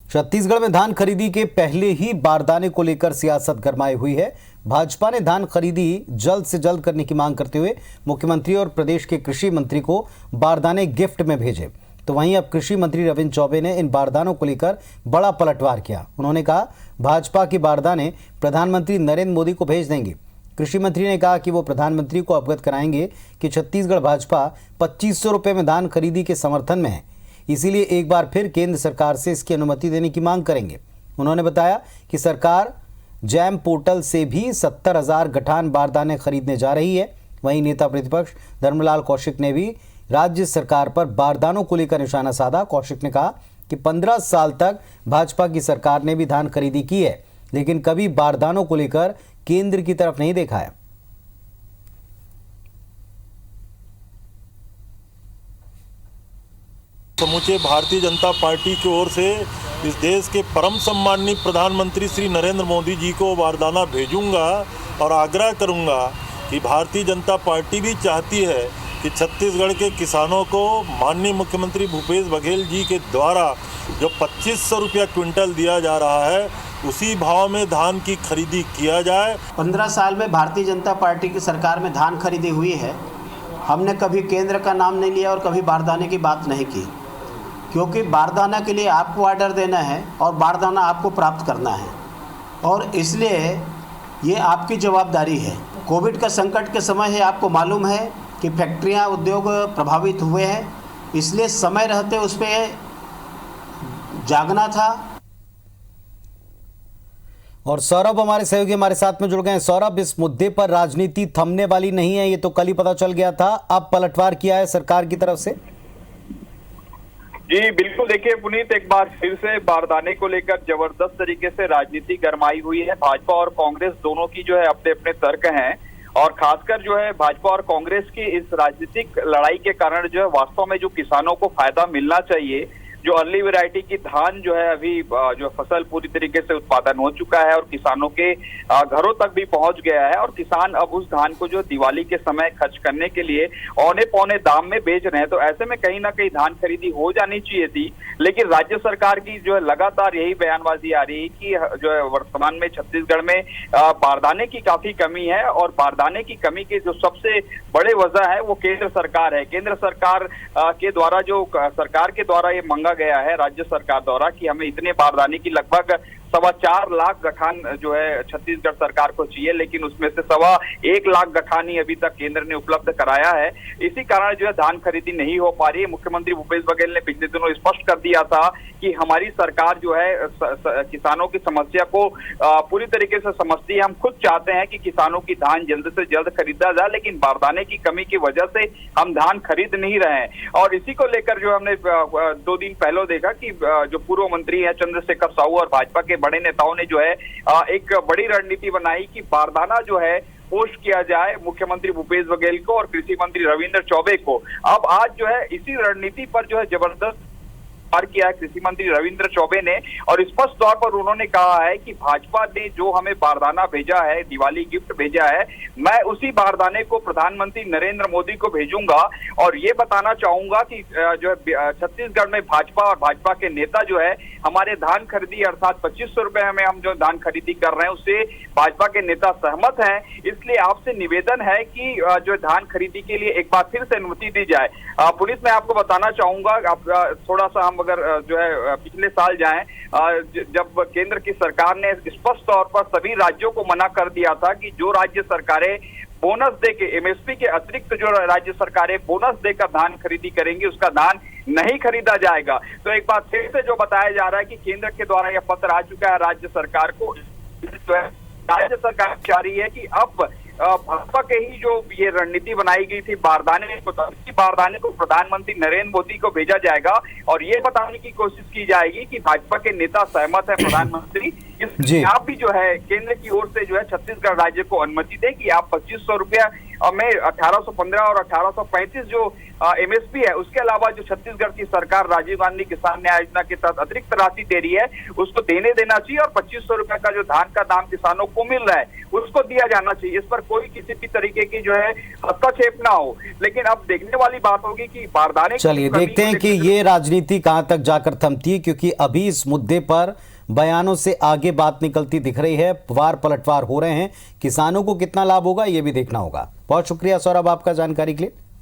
छत्तीसगढ़ में धान खरीदी के पहले ही बारदाने को लेकर सियासत गरमाई हुई है। भाजपा ने धान खरीदी जल्द से जल्द करने की मांग करते हुए मुख्यमंत्री और प्रदेश के कृषि मंत्री को बारदाने गिफ्ट में भेजे। तो वहीं अब कृषि मंत्री रविंद्र चौबे ने इन बारदानों को लेकर बड़ा पलटवार किया। उन्होंने कहा भाजपा के बारदाने प्रधानमंत्री नरेंद्र मोदी को भेज देंगे। कृषि मंत्री ने कहा कि वो प्रधानमंत्री को अवगत कराएंगे कि छत्तीसगढ़ भाजपा 2500 रुपये में धान खरीदी के समर्थन में है, इसीलिए एक बार फिर केंद्र सरकार से इसकी अनुमति देने की मांग करेंगे। उन्होंने बताया कि सरकार जैम पोर्टल से भी 70,000 गठान बारदाने खरीदने जा रही है। वहीं नेता प्रतिपक्ष धर्मलाल कौशिक ने भी राज्य सरकार पर बारदानों को लेकर निशाना साधा। कौशिक ने कहा कि 15 साल तक भाजपा की सरकार ने भी धान खरीदी की है, लेकिन कभी बारदानों को लेकर केंद्र की तरफ नहीं देखा है। समूचे भारतीय जनता पार्टी की ओर से इस देश के परम सम्माननीय प्रधानमंत्री श्री नरेंद्र मोदी जी को बारदाना भेजूंगा और आग्रह करूंगा कि भारतीय जनता पार्टी भी चाहती है कि छत्तीसगढ़ के किसानों को माननीय मुख्यमंत्री भूपेश बघेल जी के द्वारा जो 2500 रुपया क्विंटल दिया जा रहा है, उसी भाव में धान की खरीदी किया जाए। 15 साल में भारतीय जनता पार्टी की सरकार में धान खरीदी हुई है। हमने कभी केंद्र का नाम नहीं लिया और कभी बारदाने की बात नहीं की, क्योंकि बारदाना के लिए आपको ऑर्डर देना है और बारदाना आपको प्राप्त करना है, और इसलिए ये आपकी जवाबदारी है। कोविड का संकट के समय है, आपको मालूम है कि फैक्ट्रियां, उद्योग प्रभावित हुए हैं, इसलिए समय रहते उस पर जागना था। और सौरभ हमारे सहयोगी हमारे साथ में जुड़ गए हैं। सौरभ, इस मुद्दे पर राजनीति थमने वाली नहीं है, ये तो कल ही पता चल गया था, अब पलटवार किया है सरकार की तरफ से। जी बिल्कुल, देखिए पुनीत, एक बार फिर से बारदाने को लेकर जबरदस्त तरीके से राजनीति गरमाई हुई है। भाजपा और कांग्रेस दोनों की जो है अपने अपने तर्क हैं, और खासकर जो है भाजपा और कांग्रेस की इस राजनीतिक लड़ाई के कारण जो है वास्तव में जो किसानों को फायदा मिलना चाहिए, जो अर्ली वैरायटी की धान जो है अभी जो फसल पूरी तरीके से उत्पादन हो चुका है और किसानों के घरों तक भी पहुंच गया है, और किसान अब उस धान को जो दिवाली के समय खर्च करने के लिए औने पौने दाम में बेच रहे हैं। तो ऐसे में कहीं ना कहीं धान खरीदी हो जानी चाहिए थी, लेकिन राज्य सरकार की जो है लगातार यही बयानबाजी आ रही है कि जो है वर्तमान में छत्तीसगढ़ में बारदाने की काफी कमी है, और बारदाने की कमी के जो सबसे बड़े वजह है वो केंद्र सरकार है। केंद्र सरकार के द्वारा जो सरकार के द्वारा ये मांगा गया है राज्य सरकार द्वारा कि हमें इतने बारदाने की लगभग 4.25 लाख गठान जो है छत्तीसगढ़ सरकार को चाहिए, लेकिन उसमें से 1.25 लाख गठान ही अभी तक केंद्र ने उपलब्ध कराया है। इसी कारण जो है धान खरीदी नहीं हो पा रही है। मुख्यमंत्री भूपेश बघेल ने पिछले दिनों स्पष्ट कर दिया था कि हमारी सरकार जो है किसानों की समस्या को पूरी तरीके से समझती है। हम खुद चाहते हैं कि किसानों की धान जल्द से जल्द खरीदा जाए, लेकिन बारदाने की कमी की वजह से हम धान खरीद नहीं रहे हैं। और इसी को लेकर जो हमने 2 दिन पहले देखा कि जो पूर्व मंत्री है चंद्रशेखर साहू और भाजपा के बड़े नेताओं ने जो है एक बड़ी रणनीति बनाई कि बारदाना जो है पोस्ट किया जाए मुख्यमंत्री भूपेश बघेल को और कृषि मंत्री रविंद्र चौबे को। अब आज जो है इसी रणनीति पर जो है जबरदस्त किया है कृषि मंत्री रविंद्र चौबे ने, और स्पष्ट तौर पर उन्होंने कहा है कि भाजपा ने जो हमें बारदाना भेजा है, दिवाली गिफ्ट भेजा है, मैं उसी बारदाने को प्रधानमंत्री नरेंद्र मोदी को भेजूंगा। और ये बताना चाहूंगा कि जो है छत्तीसगढ़ में भाजपा और भाजपा के नेता जो है हमारे धान खरीदी अर्थात 2500 रुपए में हम जो धान खरीदी कर रहे हैं उससे भाजपा के नेता सहमत हैं। इसलिए आपसे निवेदन है कि जो धान खरीदी के लिए एक बार फिर से अनुमति दी जाए। पुलिस में आपको बताना चाहूंगा, आप थोड़ा सा हम अगर जो है पिछले साल जाएं, जब केंद्र की सरकार ने स्पष्ट तौर पर सभी राज्यों को मना कर दिया था कि जो राज्य सरकारें बोनस देके एमएसपी के अतिरिक्त जो राज्य सरकारें बोनस देकर धान खरीदी करेंगी उसका धान नहीं खरीदा जाएगा। तो एक बार फिर से जो बताया जा रहा है कि केंद्र के द्वारा यह पत्र आ चुका है राज्य सरकार को, तो राज्य सरकार चाह रही है कि अब भाजपा के ही जो ये रणनीति बनाई गई थी बारदाने को प्रधानमंत्री नरेंद्र मोदी को भेजा जाएगा, और ये बताने की कोशिश की जाएगी कि भाजपा के नेता सहमत है प्रधानमंत्री इसलिए आप भी जो है केंद्र की ओर से जो है छत्तीसगढ़ राज्य को अनुमति दे कि आप 2500 रुपया में 1815 और 1835 जो एमएसपी है, उसके अलावा जो छत्तीसगढ़ की सरकार राजीव गांधी किसान न्याय योजना के तहत अतिरिक्त राशि दे रही है उसको देना चाहिए, और 2500 रुपए का जो धान का दाम किसानों को मिल रहा है उसको दिया जाना चाहिए। इस पर कोई किसी भी तरीके की जो है हस्तक्षेप ना हो। लेकिन अब देखने वाली बात होगी कि बारदाने, चलिए देखते हैं कि ये राजनीति कहां तक जाकर थमती है, क्योंकि अभी इस मुद्दे पर बयानों से आगे बात निकलती दिख रही है, वार पलटवार हो रहे हैं। किसानों को कितना लाभ होगा ये भी देखना होगा। बहुत शुक्रिया सौरभ आपका जानकारी के लिए।